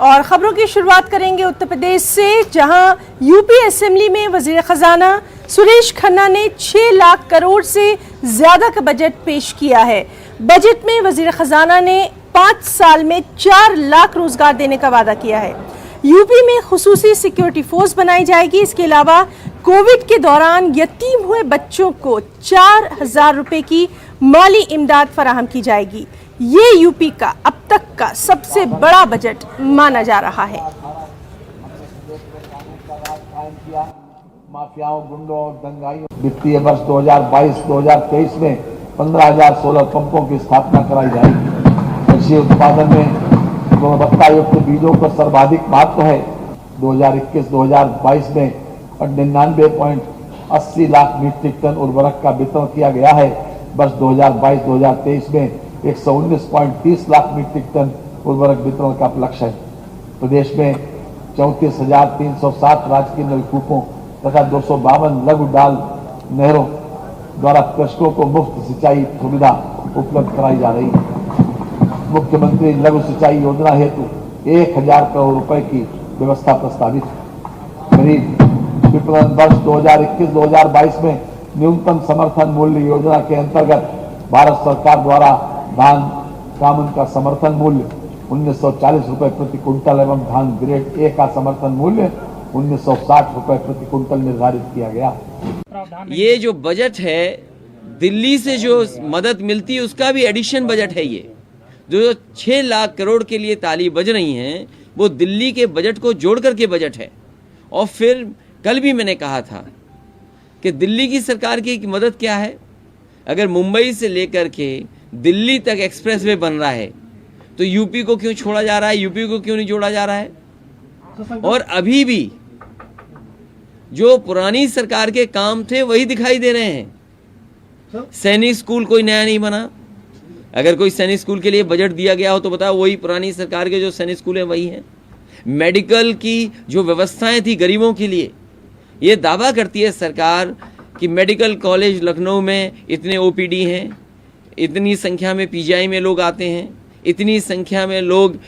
और खबरों की शुरुआत करेंगे उत्तर प्रदेश से, जहां यूपी असेंबली में वजीर खजाना सुरेश खन्ना ने 6 लाख करोड़ से ज्यादा का बजट पेश किया है। बजट में वजीर खजाना ने 5 साल में 4 लाख रोजगार देने का वादा किया है। यूपी में खुसूसी सिक्योरिटी फोर्स बनाई जाएगी। इसके अलावा कोविड के दौरान यतीम हुए बच्चों को 4,000 रुपए की माली इमदाद फराहम की जाएगी। ये यूपी का अब तक का सबसे बड़ा बजट माना जा रहा है। माफियाओं, गुंडों और दंगाइयों वित्तीय वर्ष 2022-2023 में 15,000 सोलर पंपों की स्थापना कराई जाएगी। कृषि उत्पादन में गुणवत्ता युक्त बीजों का सर्वाधिक महत्व है। 2021-2022 में 99.80 लाख मीट्रिक टन उर्वरक का वितरण किया गया है। वर्ष 2022-2023 में 119.30 लाख मीट्रिक टन उर्वरक वितरण का लक्ष्य है। प्रदेश में 34,307 राजकीय नलकूपों तथा 252 लघु डाल नहरों द्वारा कृषकों को मुफ्त सिंचाई सुविधा उपलब्ध कराई जा रही है। मुख्यमंत्री लघु सिंचाई योजना हेतु 1,000 करोड़ रुपए की व्यवस्था प्रस्तावित है। खरीद विपणन वर्ष 2021-2022 में न्यूनतम समर्थन मूल्य योजना के अंतर्गत भारत सरकार द्वारा धान कामन का समर्थन मूल्य 1940 रुपए प्रति कुंटल एवं धान ग्रेड ए का समर्थन मूल्य 1960 रुपए प्रति कुंटल निर्धारित किया गया। ये जो बजट है, दिल्ली से जो मदद मिलती है उसका भी एडिशन बजट है। ये जो 6 लाख करोड़ के लिए ताली बज रही हैं, वो दिल्ली के बजट को जोड़ करके बजट है। और फिर कल भी मैंने कहा था कि दिल्ली की सरकार की मदद क्या है। अगर मुंबई से लेकर के दिल्ली तक एक्सप्रेसवे बन रहा है तो यूपी को क्यों छोड़ा जा रहा है, यूपी को क्यों नहीं जोड़ा जा रहा है। और अभी भी जो पुरानी सरकार के काम थे वही दिखाई दे रहे हैं। सैनिक स्कूल कोई नया नहीं बना। अगर कोई सैनिक स्कूल के लिए बजट दिया गया हो तो बताओ, वही पुरानी सरकार के जो सैनिक स्कूल हैं वही हैं। मेडिकल की जो व्यवस्थाएं थी गरीबों के लिए, ये दावा करती है सरकार कि मेडिकल कॉलेज लखनऊ में इतने ओपीडी हैं, इतनी संख्या में पीजीआई में लोग आते हैं, इतनी संख्या में लोग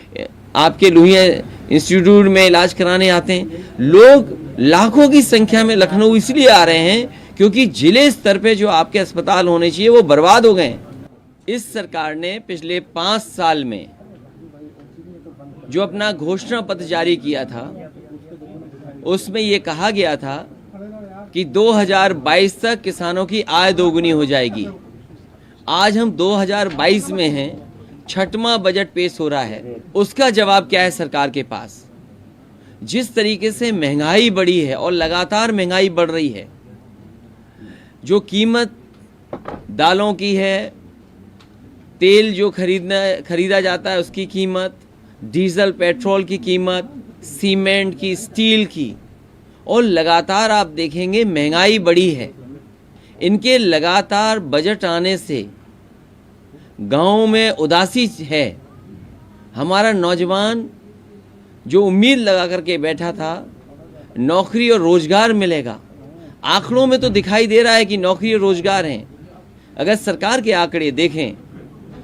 आपके लोहिया इंस्टीट्यूट में इलाज कराने आते हैं। लोग लाखों की संख्या में लखनऊ इसलिए आ रहे हैं क्योंकि जिले स्तर पे जो आपके अस्पताल होने चाहिए वो बर्बाद हो गए। इस सरकार ने पिछले 5 साल में जो अपना घोषणा पत्र जारी किया था, उसमें ये कहा गया था कि 2022 तक किसानों की आय दोगुनी हो जाएगी। आज हम 2022 में हैं, 6वां बजट पेश हो रहा है। उसका जवाब क्या है सरकार के पास? जिस तरीके से महंगाई बढ़ी है और लगातार महंगाई बढ़ रही है, जो कीमत दालों की है, तेल जो खरीदा जाता है उसकी कीमत, डीजल पेट्रोल की कीमत, सीमेंट की, स्टील की, और लगातार आप देखेंगे महंगाई बढ़ी है। इनके लगातार बजट आने से गांव में उदासी है। हमारा नौजवान जो उम्मीद लगा करके बैठा था नौकरी और रोजगार मिलेगा, आंकड़ों में तो दिखाई दे रहा है कि नौकरी और रोजगार हैं। अगर सरकार के आंकड़े देखें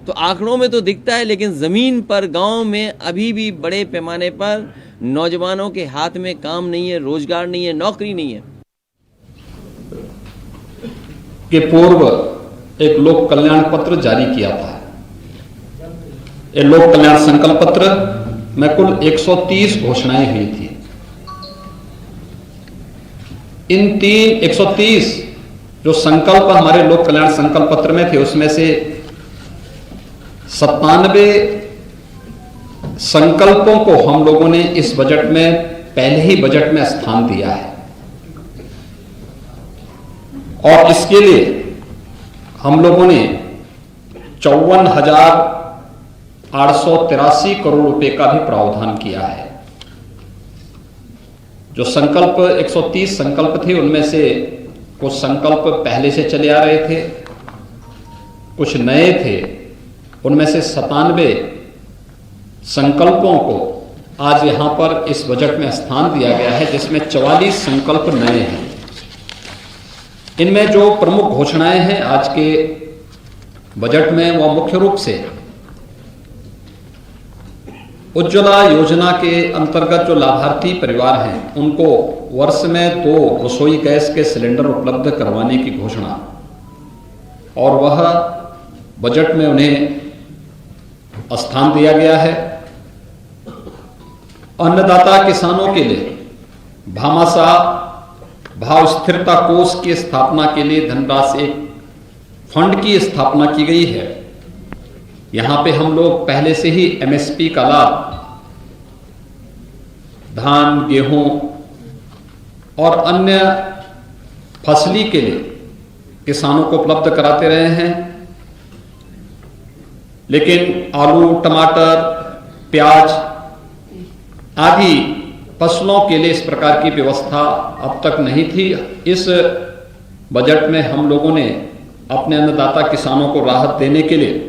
तो आंकड़ों में तो दिखता है, लेकिन ज़मीन पर गांव में अभी भी बड़े पैमाने पर नौजवानों के हाथ में काम नहीं है, रोजगार नहीं है, नौकरी नहीं है। के पूर्व एक लोक कल्याण पत्र जारी किया था। ये लोक कल्याण संकल्प पत्र में कुल 130 घोषणाएं हुई थी। इन 130 जो संकल्प हमारे लोक कल्याण संकल्प पत्र में थे, उसमें से 97 संकल्पों को हम लोगों ने इस बजट में, पहले ही बजट में स्थान दिया है। और इसके लिए हम लोगों ने 54,883 करोड़ रुपए का भी प्रावधान किया है। जो संकल्प 130 संकल्प थे, उनमें से कुछ संकल्प पहले से चले आ रहे थे, कुछ नए थे। उनमें से 97 संकल्पों को आज यहां पर इस बजट में स्थान दिया गया है, जिसमें 44 संकल्प नए हैं। इनमें जो प्रमुख घोषणाएं हैं आज के बजट में, वह मुख्य रूप से उज्ज्वला योजना के अंतर्गत जो लाभार्थी परिवार हैं उनको वर्ष में 2 रसोई गैस के सिलेंडर उपलब्ध करवाने की घोषणा, और वह बजट में उन्हें स्थान दिया गया है। अन्नदाता किसानों के लिए भामाशाह भाव स्थिरता कोष की स्थापना के लिए धनराशि एक फंड की स्थापना की गई है। यहां पे हम लोग पहले से ही एमएसपी का लाभ धान, गेहूं और अन्य फसली के लिए किसानों को उपलब्ध कराते रहे हैं, लेकिन आलू, टमाटर, प्याज आदि फसलों के लिए इस प्रकार की व्यवस्था अब तक नहीं थी। इस बजट में हम लोगों ने अपने अन्नदाता किसानों को राहत देने के लिए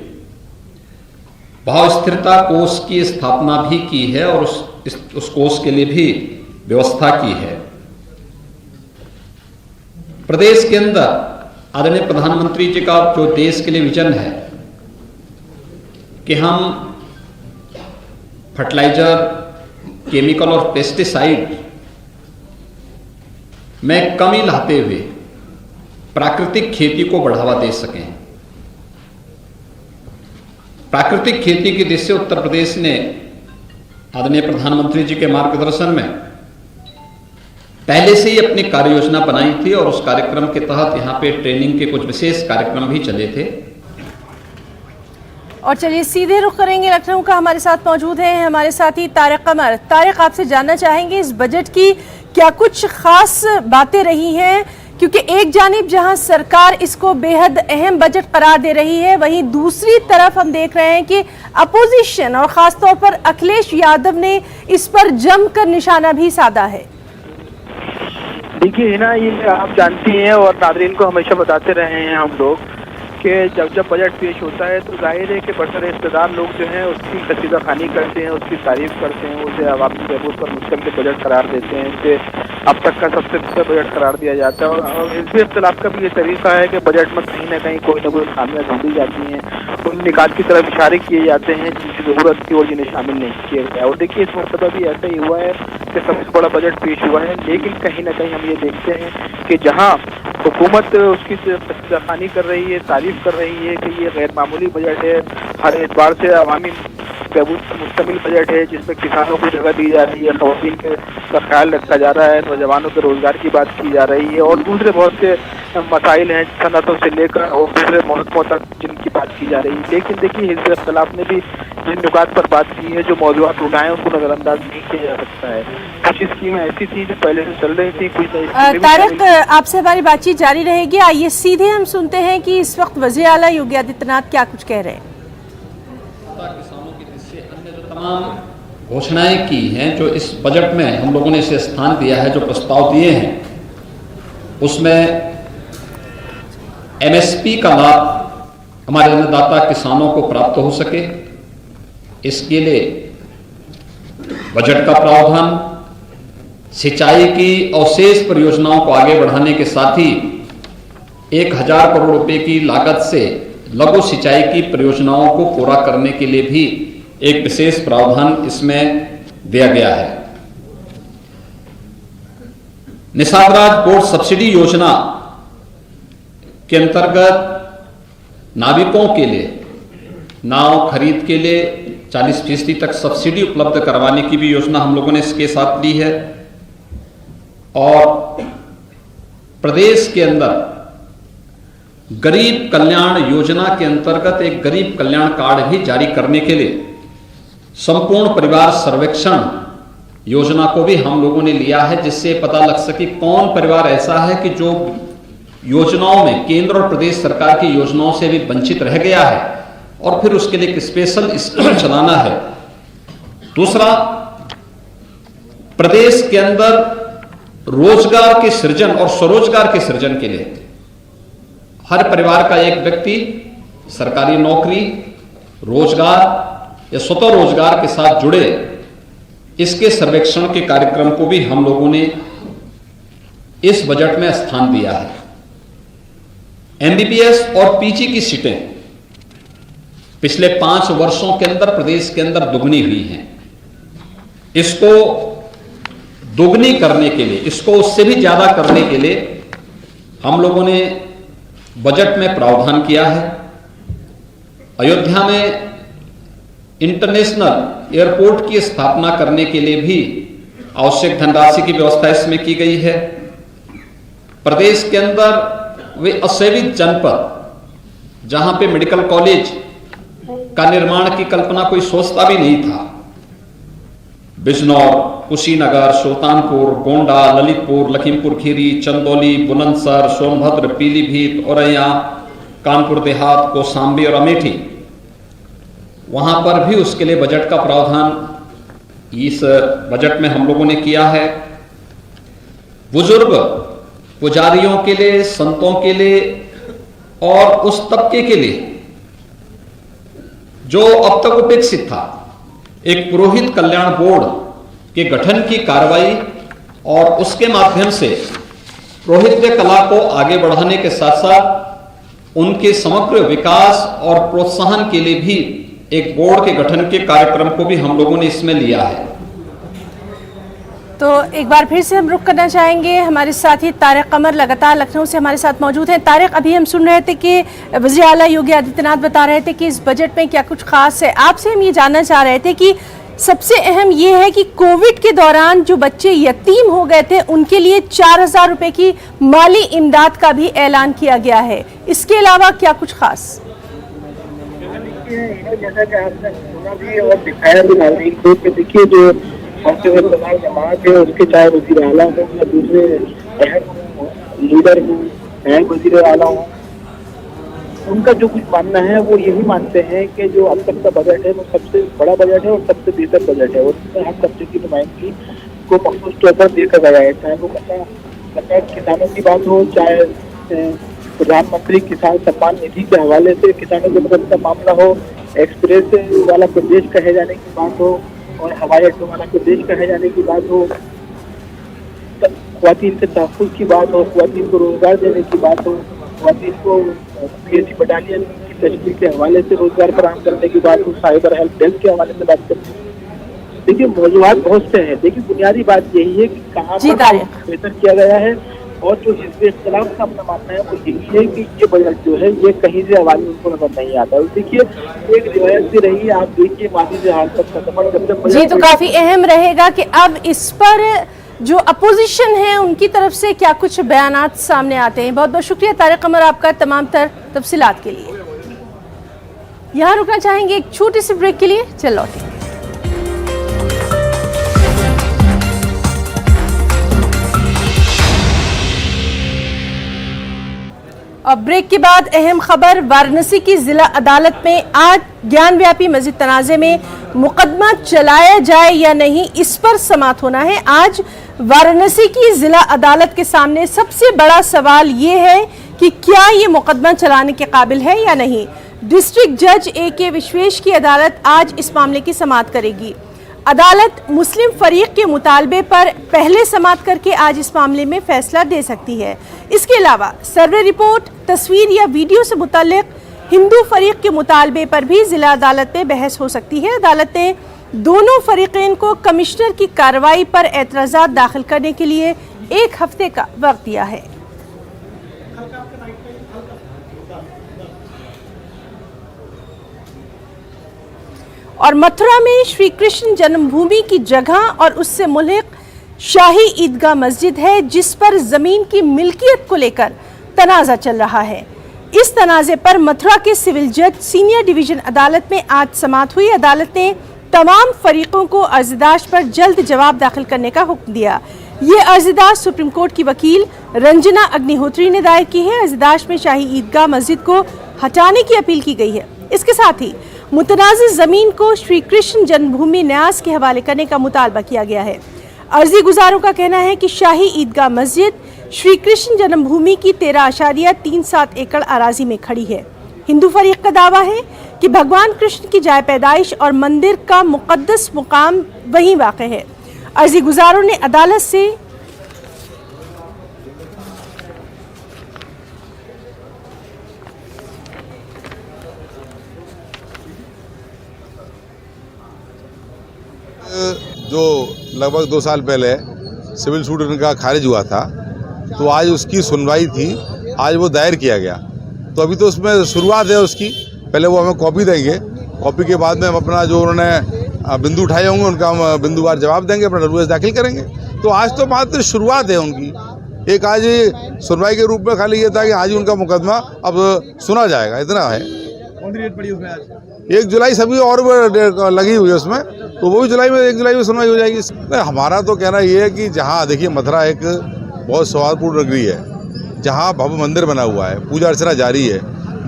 भाव स्थिरता कोष की स्थापना भी की है और उस कोष के लिए भी व्यवस्था की है। प्रदेश के अंदर आदरणीय प्रधानमंत्री जी का जो देश के लिए विजन है कि हम फर्टिलाइजर, केमिकल और पेस्टिसाइड में कमी लाते हुए प्राकृतिक खेती को बढ़ावा दे सकें। प्राकृतिक खेती की दिशा से उत्तर प्रदेश ने आदरणीय प्रधानमंत्री जी के मार्गदर्शन में पहले से ही अपनी कार्य योजना बनाई थी और उस कार्यक्रम के तहत यहां पे ट्रेनिंग के कुछ विशेष कार्यक्रम भी चले थे। और चलिए सीधे रुख करेंगे लखनऊ का। हमारे साथ मौजूद हैं हमारे साथी तारिक कमर। तारिक, आपसे जानना चाहेंगे इस बजट की क्या कुछ खास बातें रही हैं, क्योंकि एक जानिब जहां सरकार इसको बेहद अहम बजट करार दे रही है, वहीं दूसरी तरफ हम देख रहे हैं कि अपोजिशन और खासतौर पर अखिलेश यादव ने इस पर जमकर निशाना भी साधा है। देखिए ना, ये आप जानती हैं और नादरीन को हमेशा बताते रहे हैं हम लोग कि जब बजट पेश होता है तो जाहिर है कि बड़े रिश्तेदार लोग जो हैं उसकी कसीदा खानी करते हैं, उसकी तारीफ करते हैं, उसे अवामी बहबूद पर मुश्तमिल बजट करार देते हैं। इसे अब तक का सबसे अच्छा बजट करार दिया जाता है और इस भी इख्तिलाफ का भी ये तरीका है कि बजट में कहीं ना कहीं कोई ना कोई खामियां ढूंढी जाती हैं, उन निकात की तरफ इशारे किए जाते हैं जिनकी जरूरत थी और जिन्हें शामिल नहीं किया गया। और देखिए इस मरतबा भी ऐसा ही हुआ है कि सबसे बड़ा बजट पेश हुआ है, लेकिन कहीं ना कहीं हम ये देखते हैं कि जहाँ हुकूमत उसकी कसीदाखानी कर रही है, तारीफ कर रही है कि ये गैर मामूली बजट है, हर एतबार से अवामी बहबूद पर मुश्तमिल बजट है जिसमें किसानों को जगह दी जा रही है, ख़वातीन का ख्याल रखा जा रहा है, नौजवानों के रोजगार की बात की जा रही है और दूसरे बहुत से मसाइल हैं सनतों से लेकर और दूसरे महकमों तक जिनकी बात की जा रही है। लेकिन देखिए हिज़्ब इख्तिलाफ ने भी जिन नुकात पर बात की है, जो मौज़ूआत उठाए उनको नजरअंदाज नहीं किया जा सकता है। कुछ स्कीमें ऐसी थी जो पहले से चल रही थी, कुछ तारिक, आपसे हमारी बातचीत जारी रहेगी। आइए सीधे हम सुनते हैं कि इस वक्त वज़ीर आला योगी आदित्यनाथ क्या कुछ कह रहे हैं। किसानों की दृष्टि से अन्य जो तमाम घोषणाएं की हैं, जो इस बजट में हम लोगों ने इसे स्थान दिया है, जो प्रस्ताव दिए हैं, उसमें एमएसपी का लाभ हमारे अन्नदाता किसानों को प्राप्त हो सके, इसके लिए बजट का प्रावधान, सिंचाई की अवशेष परियोजनाओं को आगे बढ़ाने के साथ ही 1000 करोड़ रुपए की लागत से लघु सिंचाई की परियोजनाओं को पूरा करने के लिए भी एक विशेष प्रावधान इसमें दिया गया है। निषाद राज बोर्ड सब्सिडी योजना के अंतर्गत नाविकों के लिए नाव खरीद के लिए 40% तक सब्सिडी उपलब्ध करवाने की भी योजना हम लोगों ने इसके साथ ली है और प्रदेश के अंदर गरीब कल्याण योजना के अंतर्गत एक गरीब कल्याण कार्ड भी जारी करने के लिए संपूर्ण परिवार सर्वेक्षण योजना को भी हम लोगों ने लिया है, जिससे पता लग सके कौन परिवार ऐसा है कि जो योजनाओं में केंद्र और प्रदेश सरकार की योजनाओं से भी वंचित रह गया है और फिर उसके लिए एक स्पेशल स्कीम चलाना है। दूसरा, प्रदेश के अंदर रोजगार के सृजन और स्वरोजगार के सृजन के लिए हर परिवार का एक व्यक्ति सरकारी नौकरी, रोजगार या स्वतः रोजगार के साथ जुड़े, इसके सर्वेक्षण के कार्यक्रम को भी हम लोगों ने इस बजट में स्थान दिया है। एमबीबीएस और पीजी की सीटें पिछले 5 वर्षों के अंदर प्रदेश के अंदर दुगनी हुई हैं। इसको दोगुनी करने के लिए, इसको उससे भी ज्यादा करने के लिए हम लोगों ने बजट में प्रावधान किया है। अयोध्या में इंटरनेशनल एयरपोर्ट की स्थापना करने के लिए भी आवश्यक धनराशि की व्यवस्था इसमें की गई है। प्रदेश के अंदर वे असेवित जनपद जहां पे मेडिकल कॉलेज का निर्माण की कल्पना कोई सोचता भी नहीं था, बिजनौर, कुशीनगर, सुल्तानपुर, गोंडा, ललितपुर, लखीमपुर खीरी, चंदौली, बुलंदशहर, सोनभद्र, पीलीभीत, औरैया, कानपुर देहात, कौशाम्बी और अमेठी, वहां पर भी उसके लिए बजट का प्रावधान इस बजट में हम लोगों ने किया है। बुजुर्ग पुजारियों के लिए, संतों के लिए और उस तबके के लिए जो अब तक उपेक्षित था, एक पुरोहित कल्याण बोर्ड के गठन की कार्रवाई और उसके माध्यम से पुरोहित्य कला को आगे बढ़ाने के साथ साथ उनके समग्र विकास और प्रोत्साहन के लिए भी एक बोर्ड के गठन के कार्यक्रम को भी हम लोगों ने इसमें लिया है। तो एक बार फिर से हम रुक करना चाहेंगे, हमारे साथी तारिक कमर लगातार लखनऊ से हमारे साथ मौजूद हैं। तारिक, अभी हम सुन रहे थे कि वज़ीर आला योगी आदित्यनाथ बता रहे थे कि इस बजट में क्या कुछ खास है। आपसे हम ये जानना चाह रहे थे कि सबसे अहम ये है कि कोविड के दौरान जो बच्चे यतीम हो गए थे उनके लिए 4000 रुपए की माली इमदाद का भी ऐलान किया गया है। इसके अलावा क्या कुछ खास? जैसा कि आपने सुना भी और दिखाया भी नागरिक को कि देखिए जो प्रधान जमात है उसके चाहे वज़ीर आला हो या दूसरे अहम लीडर हो, अहम वज़ीर आला हो, उनका जो कुछ मानना है वो यही मानते हैं कि जो अब तक का बजट है वो सबसे बड़ा बजट है और सबसे बेहतर बजट है और उसमें हर तबके की नुमाइंदगी को मखसूस तौर पर देखा गया है। चाहे वो किसानों की बात हो, चाहे प्रधानमंत्री किसान सम्मान निधि के हवाले से किसानों की मदद का मामला हो, एक्सप्रेस वाला प्रदेश कहे जाने की बात हो और हवाई अड्डों वाला प्रदेश कहे जाने की बात हो, ख्वातीन के तहफ़्फ़ुज़ की बात हो, ख्वातीन को रोजगार देने की बात हो, ख्वातीन को पीएसी बटालियन की तशकील के हवाले से रोजगार फराहम करने की बात हो, साइबर हेल्प डेस्क के हवाले से बात करते हैं। देखिए मौजूदात बहुत से हैं, लेकिन बुनियादी बात यही है कि कहाँ पर बेहतर किया गया है और जो हिज़्ब इख्तिलाफ का अपना मानना है वो यही है कि ये बजट जो है ये कहीं से आवाज़ उनको नजर नहीं आता है। देखिए एक रिवायत भी रही है, आप देखिए माजी से हाल तक खत्म जी, तो काफी अहम रहेगा कि अब इस पर जो अपोजिशन है उनकी तरफ से क्या कुछ बयानात सामने आते हैं। बहुत बहुत शुक्रिया तारिक कमर आपका तमाम तर तफसीलात के लिए। यहाँ रुकना चाहेंगे एक छोटी सी ब्रेक के लिए, चल लौटेंगे। और ब्रेक के बाद अहम खबर, वाराणसी की जिला अदालत में आज ज्ञानव्यापी मस्जिद तनाज़े में मुकदमा चलाया जाए या नहीं, इस पर समाअत होना है। आज वाराणसी की जिला अदालत के सामने सबसे बड़ा सवाल ये है कि क्या ये मुकदमा चलाने के काबिल है या नहीं। डिस्ट्रिक्ट जज A.K. विश्वेश की अदालत आज इस मामले की समाअत करेगी। अदालत मुस्लिम फरीक के मुतालबे पर पहले समाअत करके आज इस मामले में फैसला दे सकती है। इसके अलावा सर्वे रिपोर्ट, तस्वीर या वीडियो से मुतल्लिक हिंदू फरीक के मुतालबे पर भी जिला अदालत में बहस हो सकती है। अदालत ने दोनों फरीकैन को कमिश्नर की कार्रवाई पर एतराज़ात दाखिल करने के लिए 1 हफ्ते का वक्त दिया है। और मथुरा में श्री कृष्ण जन्मभूमि की जगह और उससे मुल्हिक शाही ईदगाह मस्जिद है, जिस पर जमीन की मिल्कियत को लेकर तनाज़ा चल रहा है। इस तनाज़े पर मथुरा के सिविल जज सीनियर डिवीजन अदालत में आज समाअत हुई। अदालत ने तमाम फरीकों को अर्ज़दाश्त पर जल्द जवाब दाखिल करने का हुक्म दिया। ये अर्ज़दाश्त सुप्रीम कोर्ट की वकील रंजना अग्निहोत्री ने दायर की है। अर्ज़दाश्त में शाही ईदगाह मस्जिद को हटाने की अपील की गई है। इसके साथ ही मुतनाज़ ज़मीन को श्री कृष्ण जन्मभूमि न्यास के हवाले करने का मुतालबा किया गया है। अर्जी गुजारों का कहना है कि शाही ईदगाह मस्जिद श्री कृष्ण जन्मभूमि की 13.37 एकड़ अराजी में खड़ी है। हिंदू फरीक का दावा है कि भगवान कृष्ण की जाए पैदाइश और मंदिर का मुक़द्दस मुकाम वहीं वाक़ है। अर्जी गुजारों ने अदालत से जो लगभग 2 साल पहले सिविल सूट उनका खारिज हुआ था, तो आज उसकी सुनवाई थी, आज वो दायर किया गया। तो अभी तो उसमें शुरुआत है उसकी, पहले वो हमें कॉपी देंगे, कॉपी के बाद में हम अपना जो उन्होंने बिंदु उठाए होंगे उनका हम बिंदुवार जवाब देंगे, अपना डब्ल्यूएस दाखिल करेंगे। तो आज तो मात्र शुरुआत है उनकी। एक आज सुनवाई के रूप में खाली ये था कि आज उनका मुकदमा अब सुना जाएगा, इतना है। कौन सी डेट पड़ी उसमें आज? 1 जुलाई सभी और लगी हुई है उसमें, तो वो भी 1 जुलाई में सुनवाई हो जाएगी। हमारा तो कहना ये है कि जहाँ देखिए मथुरा एक बहुत सौहार्दपूर्ण नगरी है, जहाँ भव्य मंदिर बना हुआ है, पूजा अर्चना जारी है,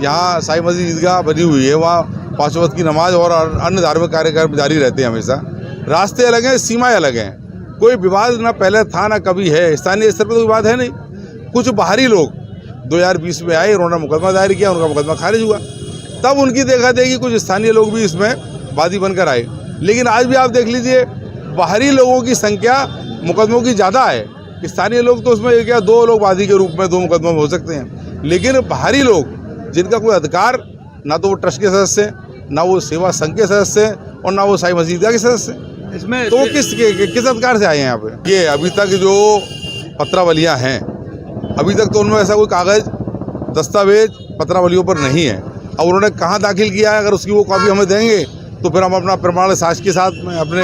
यहाँ साई मस्जिद ईदगाह बनी हुई है, वहाँ 5 वक्त की नमाज और अन्य धार्मिक कार्यक्रम जारी रहते हैं हमेशा। रास्ते अलग हैं, सीमाएं अलग हैं, कोई विवाद ना पहले था ना कभी है, स्थानीय स्तर पर तो विवाद है नहीं। कुछ बाहरी लोग 2020 में आए, उन्होंने मुकदमा दायर किया, उनका मुकदमा खारिज हुआ, तब उनकी देखा देखी कुछ स्थानीय लोग भी इसमें वादी बनकर आए। लेकिन आज भी आप देख लीजिए, बाहरी लोगों की संख्या मुकदमों की ज़्यादा है। स्थानीय लोग तो उसमें क्या 2 लोग वादी के रूप में 2 मुकदमों में हो सकते हैं, लेकिन बाहरी लोग जिनका कोई अधिकार, ना तो वो ट्रस्ट के सदस्य हैं, ना वो सेवा संघ के सदस्य हैं, और ना वो साई मस्जिद के सदस्य हैं, इसमें तो वो किस अधिकार से आए हैं यहाँ पे? ये अभी तक जो पत्रावलियाँ हैं, अभी तक तो उनमें ऐसा कोई कागज़ दस्तावेज पत्रावलियों पर नहीं है। अब उन्होंने कहाँ दाखिल किया है, अगर उसकी वो कॉपी हमें देंगे तो फिर हम अपना प्रमाण साक्ष्य के साथ में अपने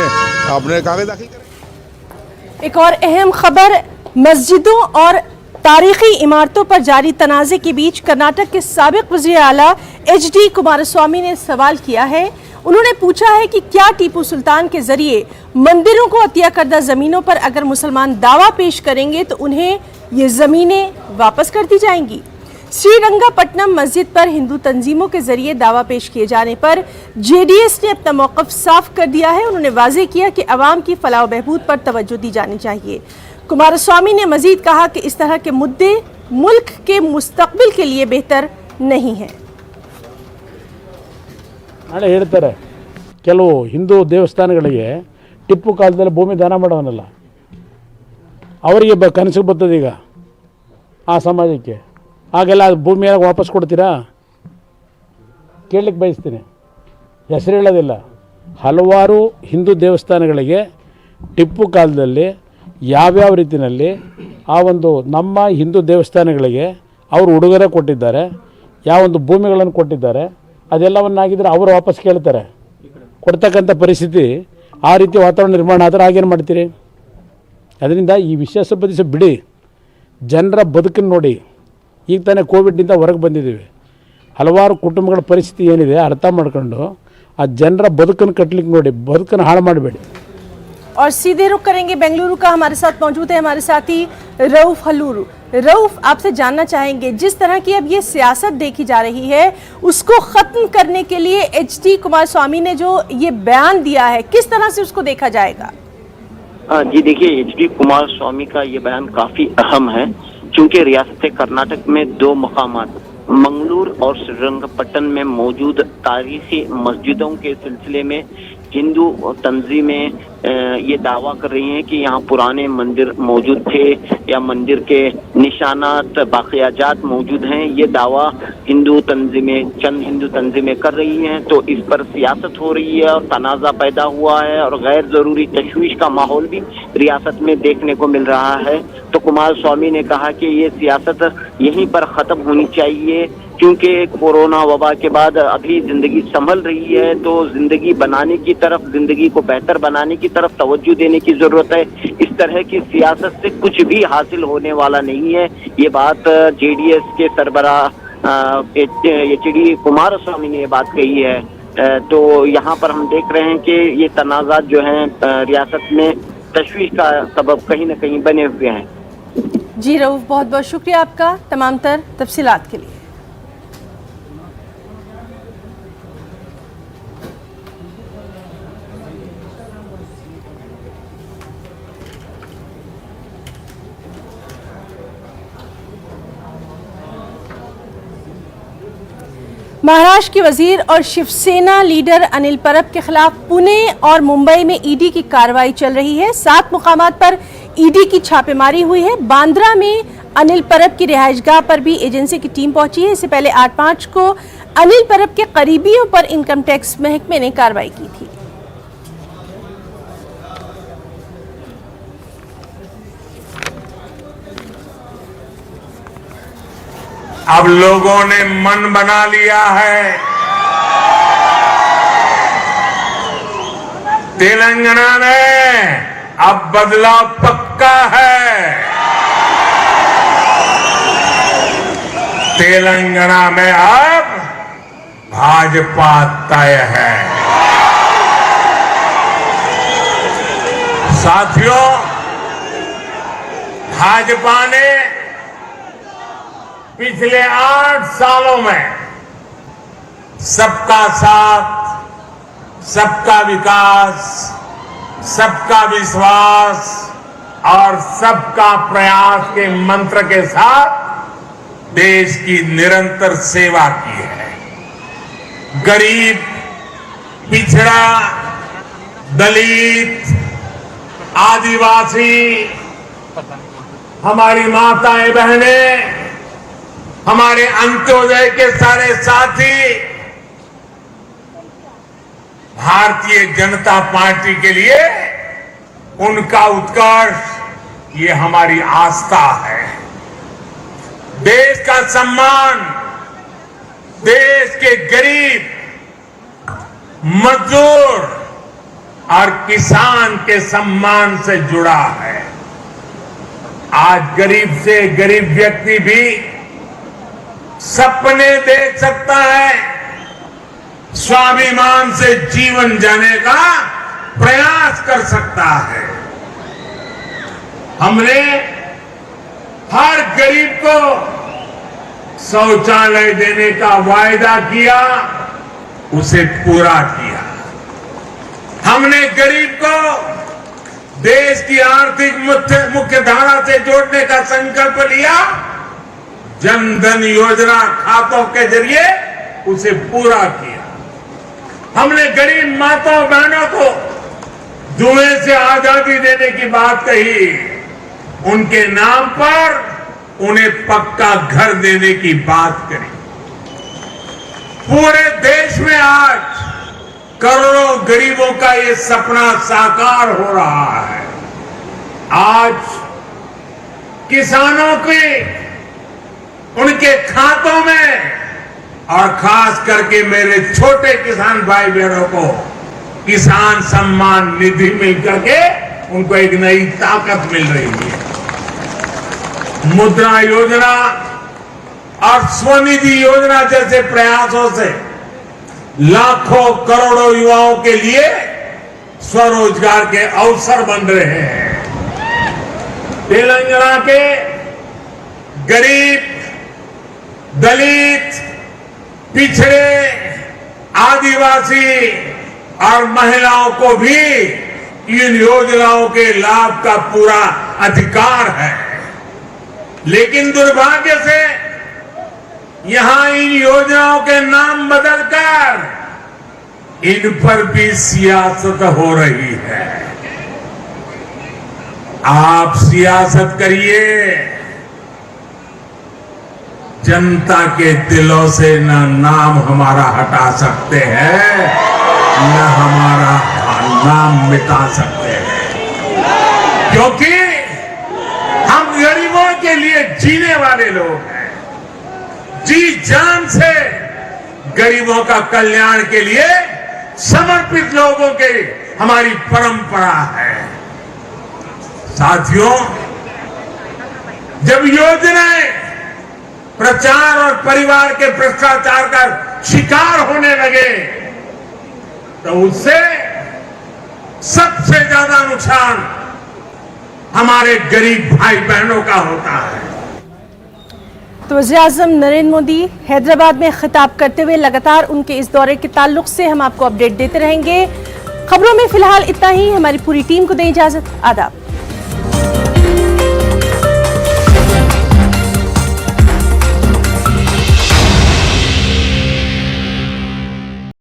कागज दाखिल करेंगे। एक और अहम खबर, मस्जिदों और तारीखी इमारतों पर जारी तनाज़े के बीच कर्नाटक के साबिक वज़ीर आला HD कुमारस्वामी ने सवाल किया है। उन्होंने पूछा है कि क्या टीपू सुल्तान के जरिए मंदिरों को अतिया करदा जमीनों पर अगर मुसलमान दावा पेश करेंगे तो उन्हें ये जमीनें वापस कर दी जाएंगी। श्रीरंगापट्टनम मस्जिद पर हिंदू तंजीमों के जरिए दावा पेश किए जाने पर JDS ने अपना मौक़िफ़ साफ कर दिया है। उन्होंने वाज़ेह किया कि अवाम की फलाह बहबूद पर तवज्जो दी जानी चाहिए। कुमारस्वामी ने मजीद कहा कि इस तरह के मुद्दे मुल्क के मुस्तकबिल के लिए बेहतर नहीं है। ನಾಳೆ ಹೇಳ್ತಾರೆ ಕೆಲವು ಹಿಂದೂ ದೇವಸ್ಥಾನಗಳಿಗೆ ಟಿಪ್ಪು ಕಾಲದಲ್ಲಿ ಭೂಮಿ ದಾನ ಮಾಡೋನಲ್ಲ, ಅವರಿಗೆ ಕನಸಿಗೆ ಬರ್ತದೆ ಈಗ ಆ ಸಮಾಜಕ್ಕೆ, ಆಗೆಲ್ಲ ಭೂಮಿಯಾಗ ವಾಪಸ್ ಕೊಡ್ತೀರಾ? ಕೇಳಲಿಕ್ಕೆ ಬಯಸ್ತೀನಿ, ಹೆಸರು ಹೇಳೋದಿಲ್ಲ. ಹಲವಾರು ಹಿಂದೂ ದೇವಸ್ಥಾನಗಳಿಗೆ ಟಿಪ್ಪು ಕಾಲದಲ್ಲಿ ಯಾವ್ಯಾವ ರೀತಿಯಲ್ಲಿ ಆ ಒಂದು ನಮ್ಮ ಹಿಂದೂ ದೇವಸ್ಥಾನಗಳಿಗೆ ಅವರು ಉಡುಗೊರೆ ಕೊಟ್ಟಿದ್ದಾರೆ, ಯಾವೊಂದು ಭೂಮಿಗಳನ್ನು ಕೊಟ್ಟಿದ್ದಾರೆ, ಅದೆಲ್ಲವನ್ನಾಗಿದ್ದರೆ ಅವರು ವಾಪಸ್ ಕೇಳ್ತಾರೆ. ಕೊಡ್ತಕ್ಕಂಥ ಪರಿಸ್ಥಿತಿ ಆ ರೀತಿ ವಾತಾವರಣ ನಿರ್ಮಾಣ ಆದರೆ ಆಗೇನು ಮಾಡ್ತೀರಿ? ಅದರಿಂದ ಈ ವಿಷಯ ಸ್ವಲ್ಪ ದಿವಸ ಬಿಡಿ, ಜನರ ಬದುಕನ್ನು ನೋಡಿ. ಈಗ ತಾನೇ ಕೋವಿಡ್ನಿಂದ ಹೊರಗೆ ಬಂದಿದ್ದೀವಿ, ಹಲವಾರು ಕುಟುಂಬಗಳ ಪರಿಸ್ಥಿತಿ ಏನಿದೆ ಅರ್ಥ ಮಾಡ್ಕೊಂಡು ಆ ಜನರ ಬದುಕನ್ನು ಕಟ್ಟಲಿಕ್ಕೆ ನೋಡಿ, ಬದುಕನ್ನು ಹಾಳು ಮಾಡಬೇಡಿ. और सीधे रुख करेंगे बेंगलुरु का। हमारे साथ मौजूद है हमारे साथी रऊफ हल्लूरू। रऊफ, आपसे जानना चाहेंगे, जिस तरह की अब ये सियासत देखी जा रही है उसको ख़त्म करने के लिए HD कुमारस्वामी ने जो ये बयान दिया है, किस तरह से उसको देखा जाएगा? जी देखिए, HD कुमारस्वामी का ये बयान काफी अहम है, क्योंकि रियासत कर्नाटक में 2 मकामात मंगलूर और श्रीरंगपट्टनम में मौजूद तारीखी मस्जिदों के सिलसिले में हिंदू तंजीमें ये दावा कर रही हैं कि यहाँ पुराने मंदिर मौजूद थे या मंदिर के निशानात बाक़ियाजात मौजूद हैं। ये दावा चंद हिंदू तंजीमें कर रही हैं, तो इस पर सियासत हो रही है और तनाज़ा पैदा हुआ है और गैर ज़रूरी तशवीश का माहौल भी रियासत में देखने को मिल रहा है। तो कुमारस्वामी ने कहा कि ये सियासत यहीं पर ख़त्म होनी चाहिए, क्योंकि कोरोना वबा के बाद अभी जिंदगी संभल रही है, तो जिंदगी बनाने की तरफ, जिंदगी को बेहतर बनाने की तरफ तवज्जो देने की जरूरत है। इस तरह की सियासत से कुछ भी हासिल होने वाला नहीं है। ये बात JDS के सरबराह HD कुमारस्वामी ने ये बात कही है। तो यहाँ पर हम देख रहे हैं कि ये तनाज़ात जो हैं रियासत में तशवीश का सबब कहीं न कहीं बने हुए हैं। जी रऊफ, बहुत बहुत शुक्रिया आपका तमाम तर तफसीलात के लिए। महाराष्ट्र के वजीर और शिवसेना लीडर अनिल परब के खिलाफ पुणे और मुंबई में ईडी की कार्रवाई चल रही है। 7 मुकामात पर ईडी की छापेमारी हुई है। बांद्रा में अनिल परब की रिहाइशगाह पर भी एजेंसी की टीम पहुंची है। इससे पहले 8 मार्च को अनिल परब के करीबियों पर इनकम टैक्स महकमे ने कार्रवाई की थी। अब लोगों ने मन बना लिया है। तेलंगाना में अब बदलाव पक्का है। तेलंगाना में अब भाजपा तय है। साथियों, भाजपा ने पिछले 8 सालों में सबका साथ, सबका विकास, सबका विश्वास और सबका प्रयास के मंत्र के साथ देश की निरंतर सेवा की है। गरीब, पिछड़ा, दलित, आदिवासी, हमारी माताएं बहनें, हमारे अंत्योदय के सारे साथी, भारतीय जनता पार्टी के लिए उनका उत्कर्ष ये हमारी आस्था है। देश का सम्मान देश के गरीब, मजदूर और किसान के सम्मान से जुड़ा है। आज गरीब से गरीब व्यक्ति भी सपने देख सकता है, स्वाभिमान से जीवन जीने का प्रयास कर सकता है। हमने हर गरीब को शौचालय देने का वायदा किया, उसे पूरा किया। हमने गरीब को देश की आर्थिक मुख्य धारा से जोड़ने का संकल्प लिया, जन धन योजना खातों के जरिए उसे पूरा किया। हमने गरीब माताओं बहनों को धुएं से आजादी देने की बात कही, उनके नाम पर उन्हें पक्का घर देने की बात करी। पूरे देश में आज करोड़ों गरीबों का ये सपना साकार हो रहा है। आज किसानों के उनके खातों में और खास करके मेरे छोटे किसान भाई बहनों को किसान सम्मान निधि मिल करके उनको एक नई ताकत मिल रही है। मुद्रा योजना और स्वनिधि योजना जैसे प्रयासों से लाखों करोड़ों युवाओं के लिए स्वरोजगार के अवसर बन रहे हैं। तेलंगाना के गरीब, दलित, पिछड़े, आदिवासी और महिलाओं को भी इन योजनाओं के लाभ का पूरा अधिकार है। लेकिन दुर्भाग्य से यहां इन योजनाओं के नाम बदलकर इन पर भी सियासत हो रही है। आप सियासत करिए, जनता के दिलों से न नाम हमारा हटा सकते हैं, न हमारा नाम मिटा सकते हैं, क्योंकि हम गरीबों के लिए जीने वाले लोग हैं। जी जान से गरीबों का कल्याण के लिए समर्पित लोगों के हमारी परंपरा है। साथियों, जब योजनाएं प्रचार और परिवार के भ्रष्टाचार का शिकार होने लगे तो उससे सबसे ज्यादा नुकसान हमारे गरीब भाई बहनों का होता है। तो वज़ीर-ए-आज़म नरेंद्र मोदी हैदराबाद में खिताब करते हुए लगातार उनके इस दौरे के ताल्लुक से हम आपको अपडेट देते रहेंगे। खबरों में फिलहाल इतना ही। हमारी पूरी टीम को दें इजाजत। आदाब।